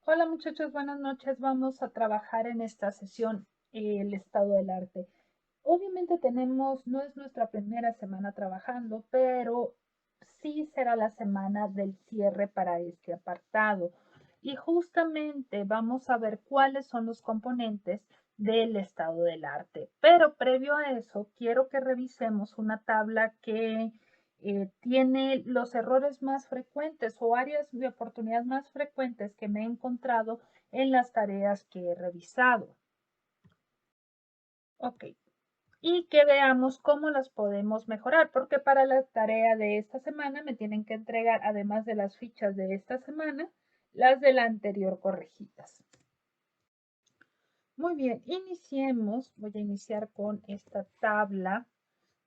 Hola muchachos, buenas noches. Vamos a trabajar en esta sesión el estado del arte. Obviamente no es nuestra primera semana trabajando, pero sí será la semana del cierre para este apartado. Y justamente vamos a ver cuáles son los componentes del estado del arte. Pero previo a eso, quiero que revisemos una tabla que tiene los errores más frecuentes o áreas de oportunidad más frecuentes que me he encontrado en las tareas que he revisado. Ok, y que veamos cómo las podemos mejorar, porque para la tarea de esta semana me tienen que entregar, además de las fichas de esta semana, las de la anterior corregidas. Muy bien, iniciemos. Voy a iniciar con esta tabla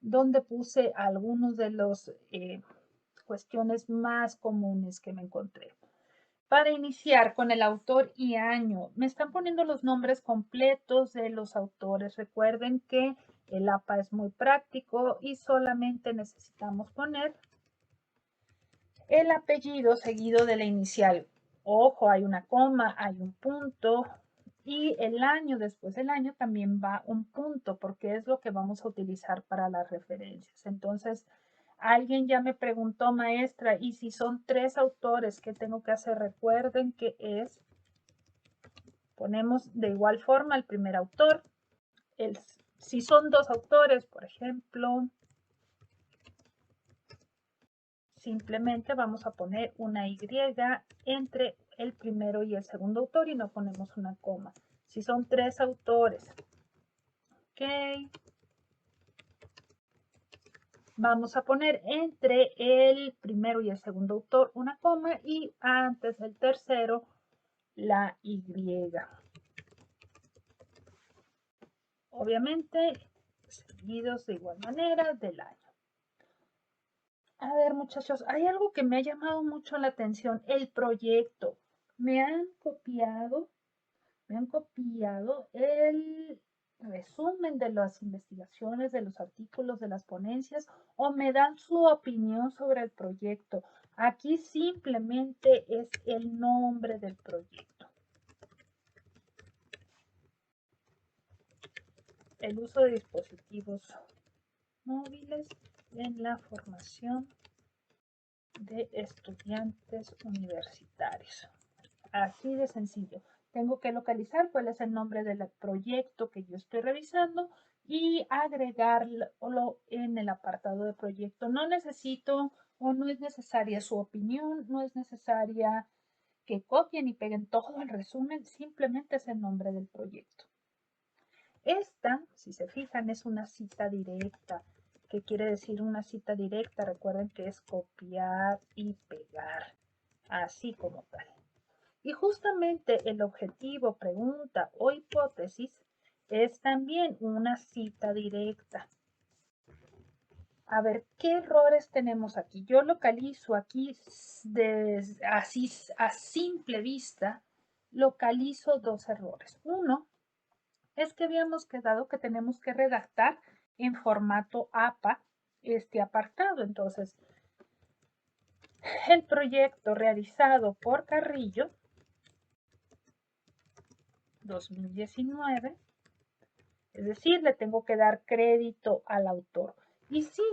donde puse algunos de los cuestiones más comunes que me encontré. Para iniciar con el autor y año, me están poniendo los nombres completos de los autores. Recuerden que el APA es muy práctico y solamente necesitamos poner el apellido seguido de la inicial. Ojo, hay una coma, hay un punto y el año, después del año también va un punto porque es lo que vamos a utilizar para las referencias. Entonces, alguien ya me preguntó, maestra, y si son 3 autores, ¿qué tengo que hacer? Recuerden que ponemos de igual forma el primer autor. Si son 2 autores, por ejemplo, simplemente vamos a poner una Y entre el primero y el segundo autor y no ponemos una coma. Si son 3 autores, ok, vamos a poner entre el primero y el segundo autor una coma y antes del tercero la Y. Obviamente, seguidos de igual manera del año. A ver, muchachos, hay algo que me ha llamado mucho la atención, el proyecto. Me han copiado el resumen de las investigaciones, de los artículos, de las ponencias, o me dan su opinión sobre el proyecto. Aquí simplemente es el nombre del proyecto. El uso de dispositivos móviles en la formación de estudiantes universitarios. Así de sencillo. Tengo que localizar cuál es el nombre del proyecto que yo estoy revisando y agregarlo en el apartado de proyecto. No necesito o no es necesaria su opinión, no es necesaria que copien y peguen todo el resumen, simplemente es el nombre del proyecto. Esta, si se fijan, es una cita directa. ¿Qué quiere decir una cita directa? Recuerden que es copiar y pegar, así como tal. Y justamente el objetivo, pregunta o hipótesis es también una cita directa. A ver, ¿qué errores tenemos aquí? Yo localizo aquí, así a simple vista, localizo 2 errores. Uno es que habíamos quedado que tenemos que redactar en formato APA este apartado. Entonces, el proyecto realizado por Carrillo 2019, es decir, le tengo que dar crédito al autor. Y sí,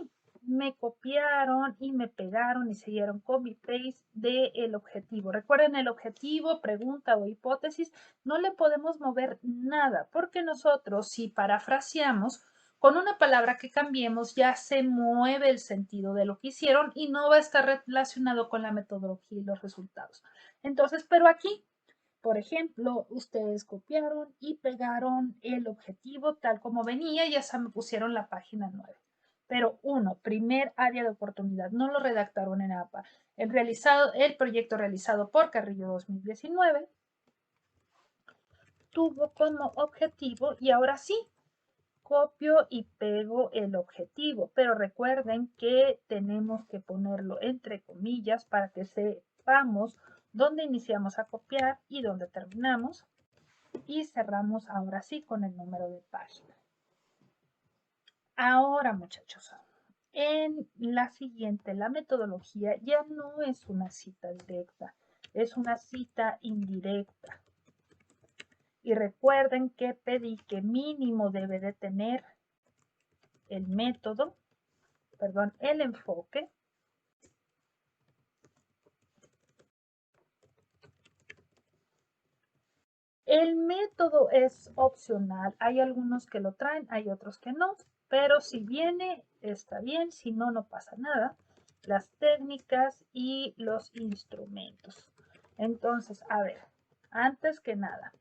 me copiaron y me pegaron y siguieron copy-paste del objetivo. Recuerden, el objetivo, pregunta o hipótesis, no le podemos mover nada, porque nosotros, si parafraseamos, con una palabra que cambiemos ya se mueve el sentido de lo que hicieron y no va a estar relacionado con la metodología y los resultados. Entonces, pero aquí por ejemplo, ustedes copiaron y pegaron el objetivo tal como venía y ya me pusieron la página 9. Pero primer área de oportunidad, no lo redactaron en APA. El proyecto realizado por Carrillo 2019 tuvo como objetivo, y ahora sí, copio y pego el objetivo, pero recuerden que tenemos que ponerlo entre comillas para que sepamos dónde iniciamos a copiar y dónde terminamos. Y cerramos ahora sí con el número de página. Ahora, muchachos, en la siguiente, la metodología ya no es una cita directa. es una cita indirecta. Y recuerden que pedí que mínimo debe de tener el método, perdón, el enfoque. El método es opcional. Hay algunos que lo traen, hay otros que no. Pero si viene, está bien. Si no, no pasa nada. Las técnicas y los instrumentos. Entonces, a ver, antes que nada,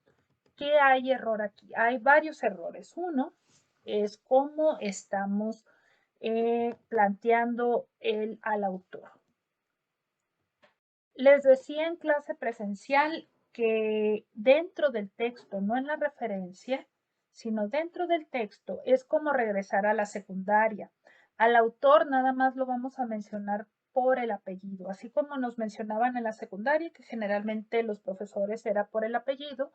¿qué hay error aquí? Hay varios errores. Uno es cómo estamos planteando al autor. Les decía en clase presencial que dentro del texto, no en la referencia, sino dentro del texto, es como regresar a la secundaria. Al autor nada más lo vamos a mencionar por el apellido, así como nos mencionaban en la secundaria, que generalmente los profesores era por el apellido.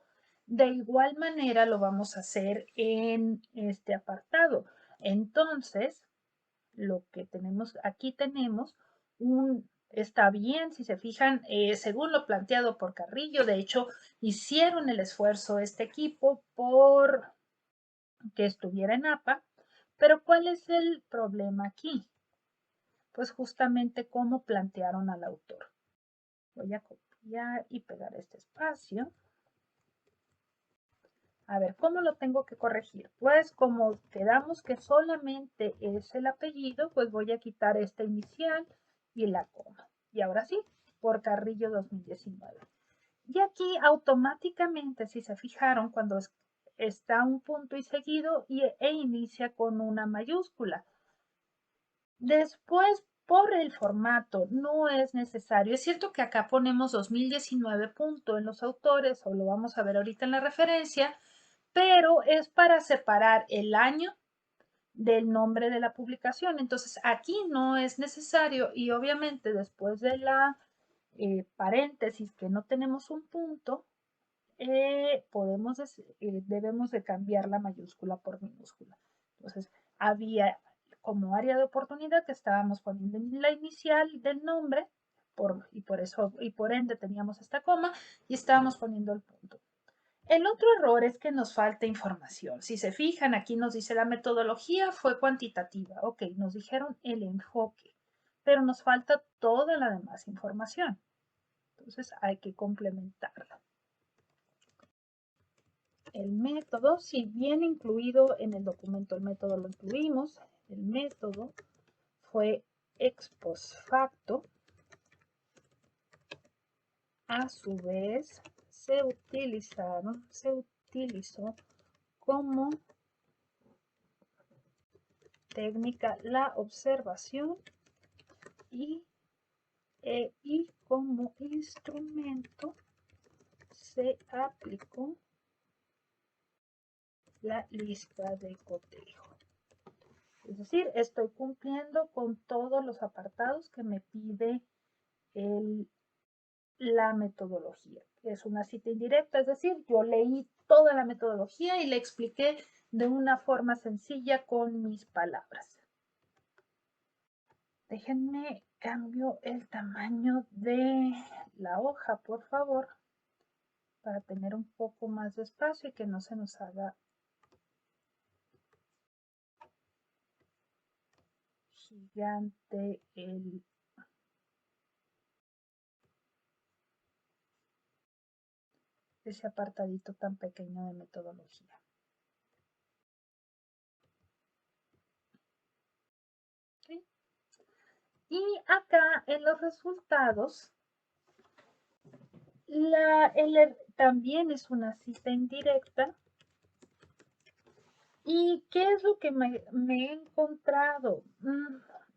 De igual manera lo vamos a hacer en este apartado. Entonces, lo que tenemos, aquí tenemos está bien, si se fijan, según lo planteado por Carrillo, de hecho, hicieron el esfuerzo este equipo por que estuviera en APA, pero ¿cuál es el problema aquí? Pues justamente cómo plantearon al autor. Voy a copiar y pegar este espacio. A ver, ¿cómo lo tengo que corregir? Pues como quedamos que solamente es el apellido, pues voy a quitar esta inicial y la coma. Y ahora sí, por Carrillo 2019. Y aquí automáticamente, si se fijaron, cuando está un punto y seguido e inicia con una mayúscula. Después, por el formato, no es necesario. Es cierto que acá ponemos 2019 punto en los autores, o lo vamos a ver ahorita en la referencia, pero es para separar el año del nombre de la publicación. Entonces aquí no es necesario y obviamente después de la paréntesis que no tenemos un punto, debemos de cambiar la mayúscula por minúscula. Entonces había como área de oportunidad que estábamos poniendo en la inicial del nombre y por ende teníamos esta coma y estábamos poniendo el punto. El otro error es que nos falta información. Si se fijan, aquí nos dice la metodología fue cuantitativa. Ok, nos dijeron el enfoque, pero nos falta toda la demás información. Entonces hay que complementarla. El método, si viene incluido en el documento, el método lo incluimos. El método fue ex post facto. A su vez, se utilizó como técnica la observación y como instrumento se aplicó la lista de cotejo. Es decir, estoy cumpliendo con todos los apartados que me pide la metodología. Es una cita indirecta, es decir, yo leí toda la metodología y le expliqué de una forma sencilla con mis palabras. Déjenme cambio el tamaño de la hoja, por favor, para tener un poco más de espacio y que no se nos haga gigante ese apartadito tan pequeño de metodología. ¿Okay? Y acá en los resultados, también es una cita indirecta. ¿Y qué es lo que me he encontrado?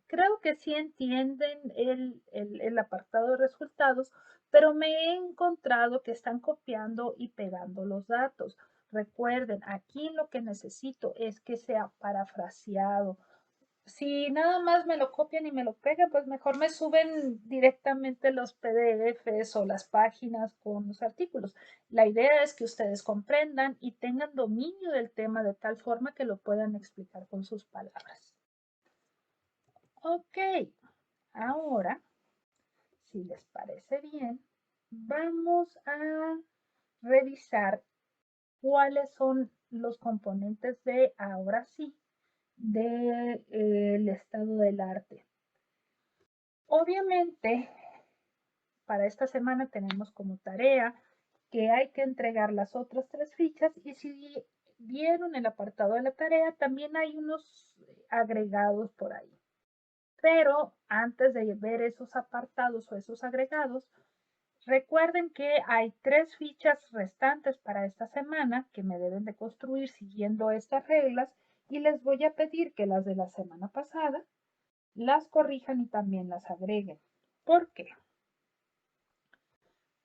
Creo que sí entienden el apartado de resultados, pero me he encontrado que están copiando y pegando los datos. Recuerden, aquí lo que necesito es que sea parafraseado. Si nada más me lo copian y me lo pegan, pues mejor me suben directamente los PDFs o las páginas con los artículos. La idea es que ustedes comprendan y tengan dominio del tema de tal forma que lo puedan explicar con sus palabras. Ok, ahora, si les parece bien, vamos a revisar cuáles son los componentes de, ahora sí, del estado del arte. Obviamente, para esta semana tenemos como tarea que hay que entregar las otras 3 fichas y si vieron el apartado de la tarea, también hay unos agregados por ahí. Pero antes de ver esos apartados o esos agregados, recuerden que hay 3 fichas restantes para esta semana que me deben de construir siguiendo estas reglas y les voy a pedir que las de la semana pasada las corrijan y también las agreguen. ¿Por qué?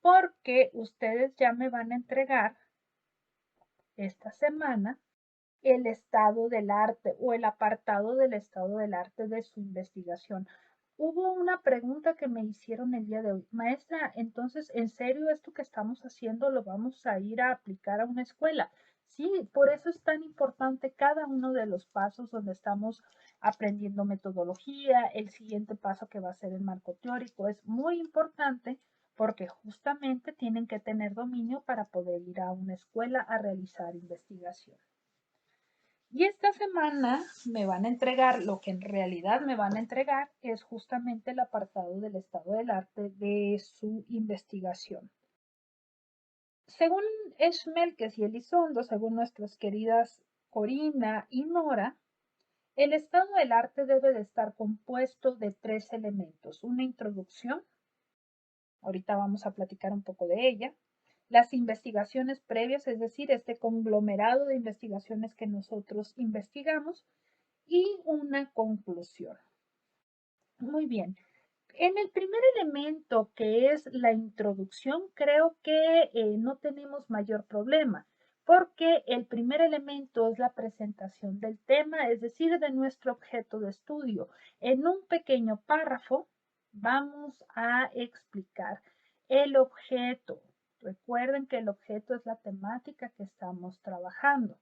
Porque ustedes ya me van a entregar esta semana el estado del arte o el apartado del estado del arte de su investigación. Hubo una pregunta que me hicieron el día de hoy. Maestra, entonces, ¿en serio esto que estamos haciendo lo vamos a ir a aplicar a una escuela? Sí, por eso es tan importante cada uno de los pasos donde estamos aprendiendo metodología, el siguiente paso que va a ser el marco teórico. Es muy importante porque justamente tienen que tener dominio para poder ir a una escuela a realizar investigación. Y esta semana me van a entregar, lo que en realidad me van a entregar es justamente el apartado del estado del arte de su investigación. Según Schmelkes y Elizondo, según nuestras queridas Corina y Nora, el estado del arte debe de estar compuesto de 3 elementos. Una introducción, ahorita vamos a platicar un poco de ella. Las investigaciones previas, es decir, este conglomerado de investigaciones que nosotros investigamos, y una conclusión. Muy bien. En el primer elemento, que es la introducción, creo que no tenemos mayor problema, porque el primer elemento es la presentación del tema, es decir, de nuestro objeto de estudio. En un pequeño párrafo vamos a explicar el objeto. Recuerden que el objeto es la temática que estamos trabajando.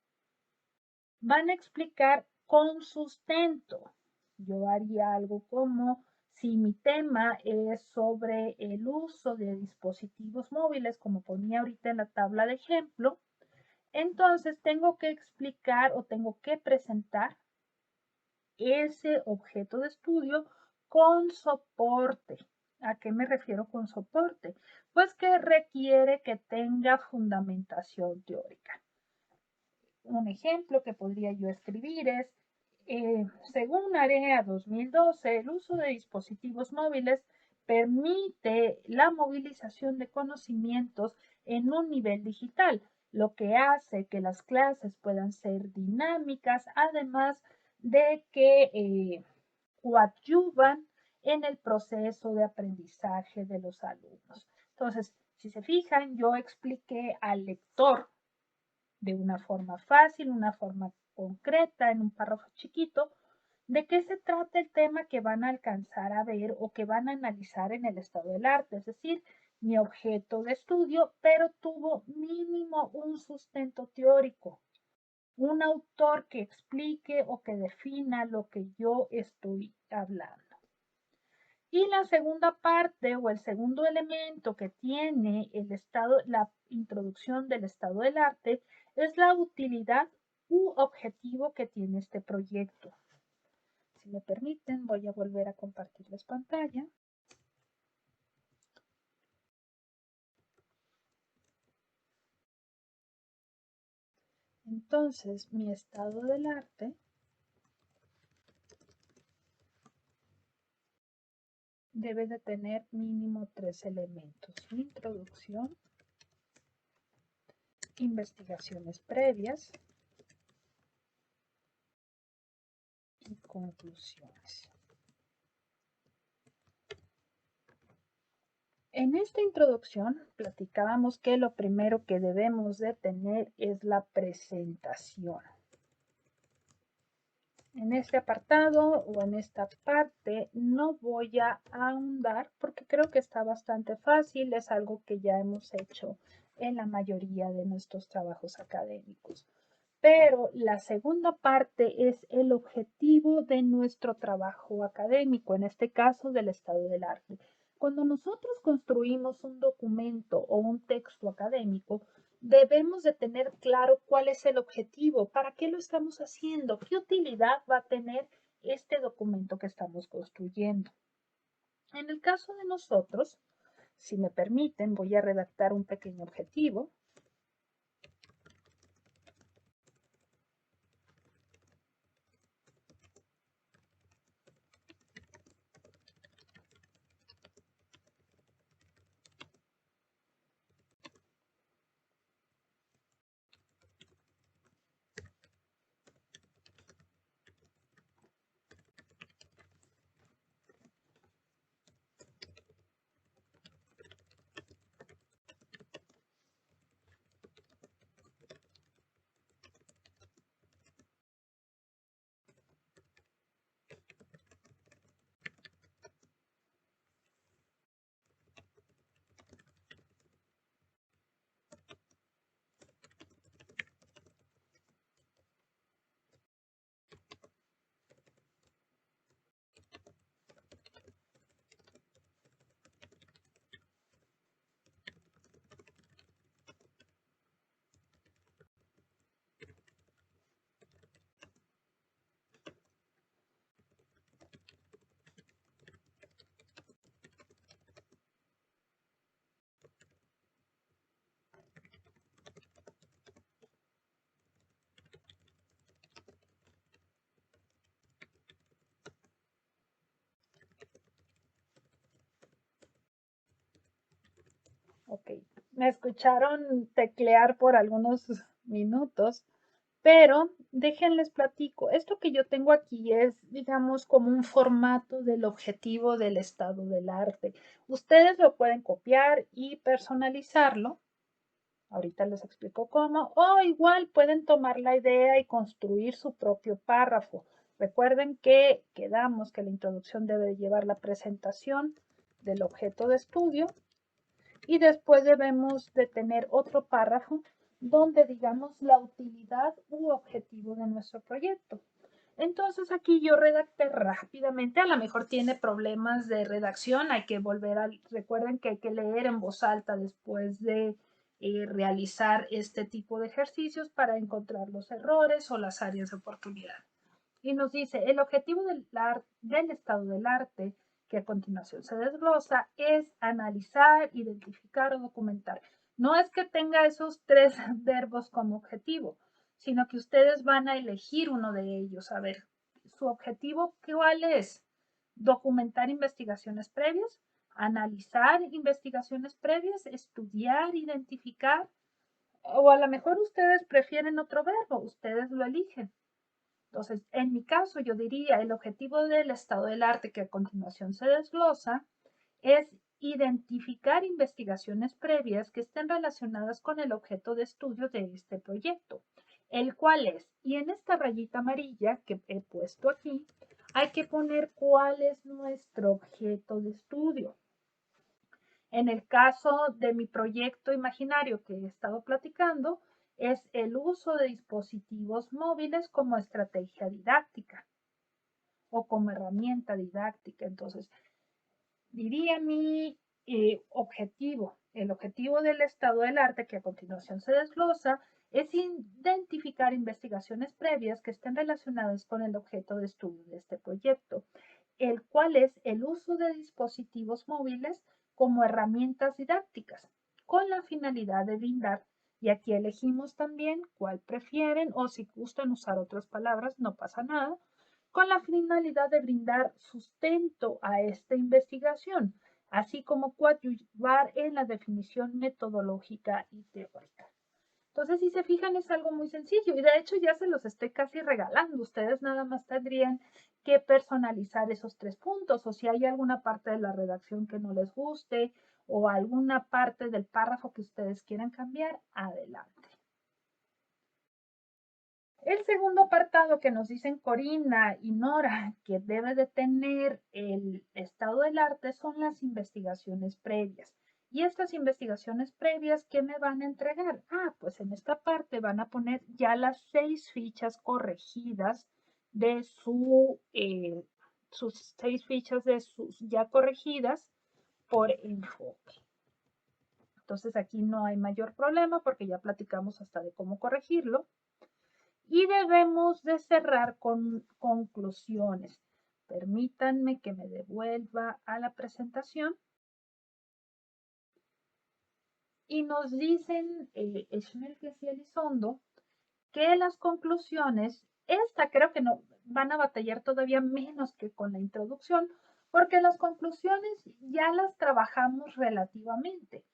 Van a explicar con sustento. Yo haría algo como, si mi tema es sobre el uso de dispositivos móviles, como ponía ahorita en la tabla de ejemplo, entonces tengo que explicar o tengo que presentar ese objeto de estudio con soporte. ¿A qué me refiero con soporte? Pues que requiere que tenga fundamentación teórica. Un ejemplo que podría yo escribir es, según AREA 2012, el uso de dispositivos móviles permite la movilización de conocimientos en un nivel digital, lo que hace que las clases puedan ser dinámicas, además de que coadyuvan en el proceso de aprendizaje de los alumnos. Entonces, si se fijan, yo expliqué al lector de una forma fácil, una forma concreta, en un párrafo chiquito, de qué se trata el tema que van a alcanzar a ver o que van a analizar en el estado del arte, es decir, mi objeto de estudio, pero tuvo mínimo un sustento teórico, un autor que explique o que defina lo que yo estoy hablando. Y la segunda parte o el segundo elemento que tiene el estado, la introducción del estado del arte, es la utilidad u objetivo que tiene este proyecto. Si me permiten, voy a volver a compartirles pantalla. Entonces, mi estado del arte debe de tener mínimo 3 elementos: introducción, investigaciones previas y conclusiones. En esta introducción platicábamos que lo primero que debemos de tener es la presentación. En este apartado o en esta parte no voy a ahondar porque creo que está bastante fácil, es algo que ya hemos hecho en la mayoría de nuestros trabajos académicos. Pero la segunda parte es el objetivo de nuestro trabajo académico, en este caso del estado del arte. Cuando nosotros construimos un documento o un texto académico, debemos de tener claro cuál es el objetivo, para qué lo estamos haciendo, qué utilidad va a tener este documento que estamos construyendo. En el caso de nosotros, si me permiten, voy a redactar un pequeño objetivo. Ok, me escucharon teclear por algunos minutos, pero déjenles platico. Esto que yo tengo aquí es, digamos, como un formato del objetivo del estado del arte. Ustedes lo pueden copiar y personalizarlo. Ahorita les explico cómo. O igual pueden tomar la idea y construir su propio párrafo. Recuerden que quedamos que la introducción debe llevar la presentación del objeto de estudio y después debemos de tener otro párrafo donde digamos la utilidad u objetivo de nuestro proyecto. Entonces aquí yo redacté rápidamente, a lo mejor tiene problemas de redacción, hay que volver a, recuerden que hay que leer en voz alta después de realizar este tipo de ejercicios para encontrar los errores o las áreas de oportunidad. Y nos dice, el objetivo del estado del arte, que a continuación se desglosa, es analizar, identificar o documentar. No es que tenga esos tres verbos como objetivo, sino que ustedes van a elegir uno de ellos. A ver, su objetivo, ¿cuál es? Documentar investigaciones previas, analizar investigaciones previas, estudiar, identificar, o a lo mejor ustedes prefieren otro verbo, ustedes lo eligen. Entonces, en mi caso, yo diría, el objetivo del estado del arte que a continuación se desglosa es identificar investigaciones previas que estén relacionadas con el objeto de estudio de este proyecto, el cual es, y en esta rayita amarilla que he puesto aquí, hay que poner cuál es nuestro objeto de estudio. En el caso de mi proyecto imaginario que he estado platicando, es el uso de dispositivos móviles como estrategia didáctica o como herramienta didáctica. Entonces, diría mi objetivo, el objetivo del estado del arte que a continuación se desglosa, es identificar investigaciones previas que estén relacionadas con el objeto de estudio de este proyecto, el cual es el uso de dispositivos móviles como herramientas didácticas, con la finalidad de brindar, y aquí elegimos también cuál prefieren, o si gustan usar otras palabras, no pasa nada, con la finalidad de brindar sustento a esta investigación, así como coadyuvar en la definición metodológica y teórica. Entonces, si se fijan, es algo muy sencillo y de hecho ya se los estoy casi regalando. Ustedes nada más tendrían que personalizar esos tres puntos o si hay alguna parte de la redacción que no les guste o alguna parte del párrafo que ustedes quieran cambiar, adelante. El segundo apartado que nos dicen Corina y Nora que debe de tener el estado del arte son las investigaciones previas. Y estas investigaciones previas, ¿qué me van a entregar? Pues en esta parte van a poner ya las 6 fichas corregidas de sus 6 fichas de sus ya corregidas por enfoque. Entonces aquí no hay mayor problema porque ya platicamos hasta de cómo corregirlo. Y debemos de cerrar con conclusiones. Permítanme que me devuelva a la presentación. Y nos dicen Schmelkes y Elizondo que las conclusiones, esta creo que no van a batallar todavía menos que con la introducción, porque las conclusiones ya las trabajamos relativamente.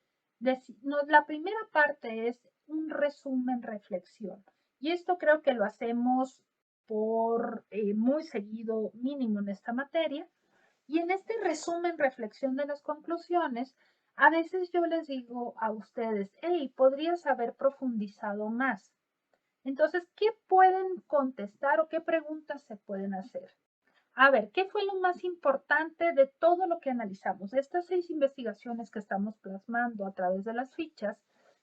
La primera parte es un resumen, reflexión. Y esto creo que lo hacemos por muy seguido mínimo en esta materia. Y en este resumen, reflexión de las conclusiones, a veces yo les digo a ustedes, hey, podrías haber profundizado más. Entonces, ¿qué pueden contestar o qué preguntas se pueden hacer? A ver, ¿qué fue lo más importante de todo lo que analizamos? Estas 6 investigaciones que estamos plasmando a través de las fichas,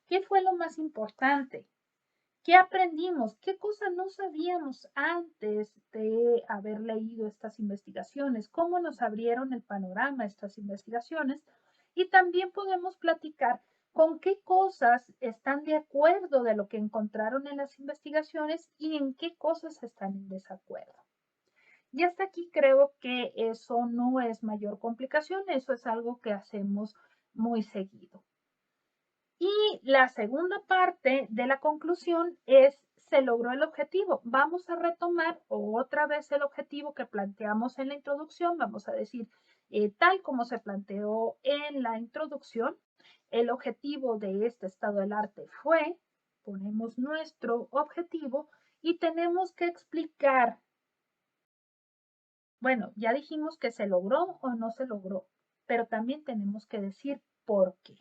¿qué fue lo más importante? ¿Qué aprendimos? ¿Qué cosa no sabíamos antes de haber leído estas investigaciones? ¿Cómo nos abrieron el panorama estas investigaciones? Y también podemos platicar con qué cosas están de acuerdo de lo que encontraron en las investigaciones y en qué cosas están en desacuerdo. Y hasta aquí creo que eso no es mayor complicación, eso es algo que hacemos muy seguido. Y la segunda parte de la conclusión es, se logró el objetivo. Vamos a retomar otra vez el objetivo que planteamos en la introducción. Vamos a decir, tal como se planteó en la introducción, el objetivo de este estado del arte fue, ponemos nuestro objetivo y tenemos que explicar, bueno, ya dijimos que se logró o no se logró, pero también tenemos que decir por qué.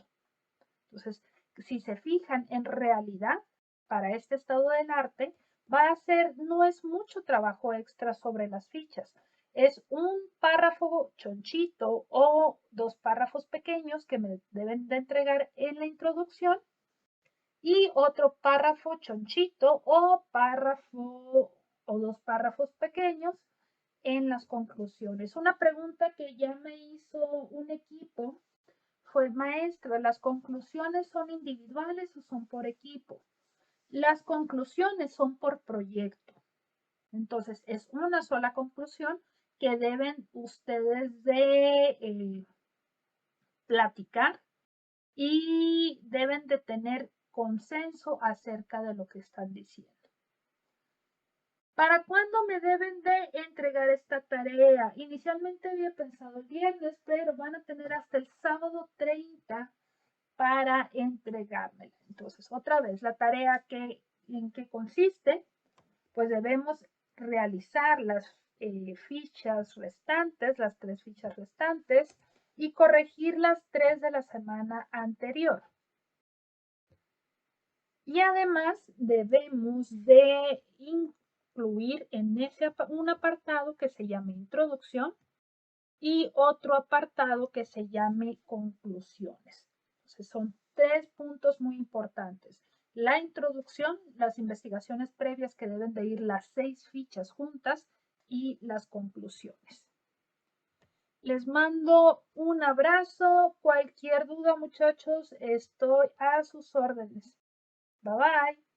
Entonces, si se fijan, en realidad, para este estado del arte, va a ser, no es mucho trabajo extra sobre las fichas. Es un párrafo chonchito o 2 párrafos pequeños que me deben de entregar en la introducción y otro párrafo chonchito o párrafo o 2 párrafos pequeños en las conclusiones. Una pregunta que ya me hizo un equipo fue, maestra, ¿las conclusiones son individuales o son por equipo? Las conclusiones son por proyecto. Entonces, es una sola conclusión que deben ustedes de platicar y deben de tener consenso acerca de lo que están diciendo. ¿Para cuándo me deben de entregar esta tarea? Inicialmente había pensado el viernes, pero van a tener hasta el sábado 30 para entregármela. Entonces, otra vez, la tarea en qué consiste, pues debemos realizar las fichas restantes, las 3 fichas restantes, y corregir las 3 de la semana anterior. Y además debemos de incluir en ese un apartado que se llame introducción y otro apartado que se llame conclusiones. Entonces son 3 puntos muy importantes. La introducción, las investigaciones previas que deben de ir las 6 fichas juntas y las conclusiones. Les mando un abrazo. Cualquier duda, muchachos, estoy a sus órdenes. Bye bye.